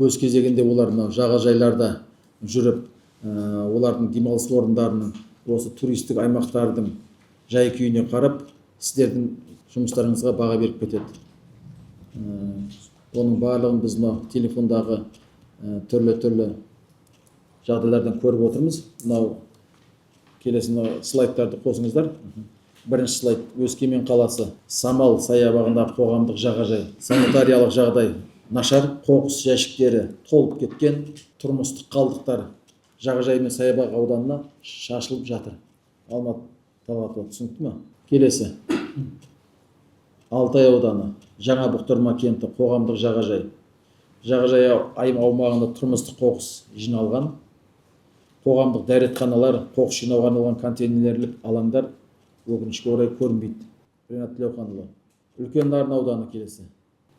өз кезегінде олар мынау жағажайларда жүріп, олардың демалыс орындарының, осы туристік аймақтардың жай-күйіне қарап, сіздердің жұмыстарыңызға баға беріп кетеді. Оның барлығын біз мынау телефондағы түрлі жағдайлардан көріп отырмыз. Мынау келесі слайдтарды қосыңыздар. Бірінші слайд: Өскемен қаласы Самал саябағындағы қоғамдық жағажай. Санитариялық жағдай нашар, қоқыс жәшіктері толып кеткен, тұрмыстық қалдықтар жағажай мен саябақ ауданына шашылып жатыр. Алматы Талғатова, түсінікті ме? Келесі: Алтай ауданы Жаңа Бұқтырма кенті қоғамдық жағажай. Жағажай аумағында тұрмыстық қоқыс жиналған. Қоғамдық дәретханалар, қоқыс жинауға арналған контейнерлік алаңдар өкінішке орай көрінбейді. Ринат Тілеуханұлы. Үлкен Нарын ауданы келесі: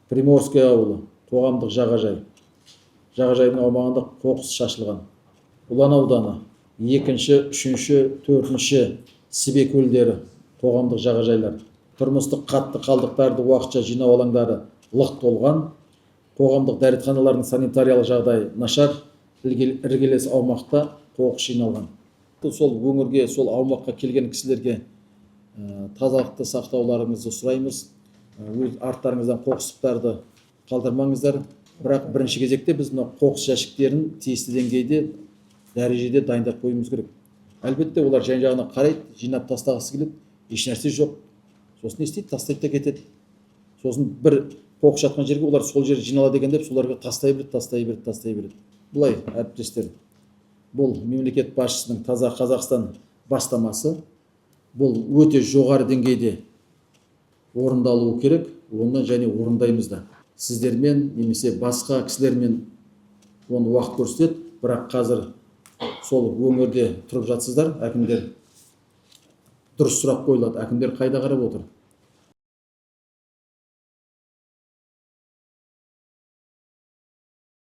Приморский ауылы қоғамдық жағажай. Жағажайдың аумағында қоқыс шашылған. Ұлан ауданы 2-ші, 3-ші, 4-ші Сібе көлдері қоғамдық жағажайлар. Тұрмыстық қатты қалдықтарды уақытша жинау алаңдары лық толған. Қоғамдық дәретханалардың санитариялық жағдай нашар, іргелес аумақта қоқыс жиналған. Сол өңірге, сол аумаққа келген кісілерге тазалықты сақтауларыңызды сұраймыз. Өз арттарыңыздан қоқыстарды қалдырмаңыздар. Бірақ бірінші кезекте біз қоқыс жәшіктерін тиісті деңгейде, дәрежеде дайындап қоюымыз керек. Әлбетте олар жан-жағына қарайды, жинап тастағысы келеді, ешнәрсе жоқ. Сосын не істейді? Тастайды да кетеді. Сосын бір қоқыс жатқан жерге олар сол жер жинала деген деп соларға тастай береді. Бұлай, әріптестер, бұл мемлекет басшысының Таза Қазақстан бастамасы. Бұл өте жоғары деңгейде орындалуы керек. Оны және орындаймыз да. Сіздермен немесе басқа кісілермен оны уақыт көрсетеді. Бірақ қазір сол өңірде тұрып жатсыздар, әкімдер. Дұрыс сұрақ қойылады: әкімдер қайда қарап отыр?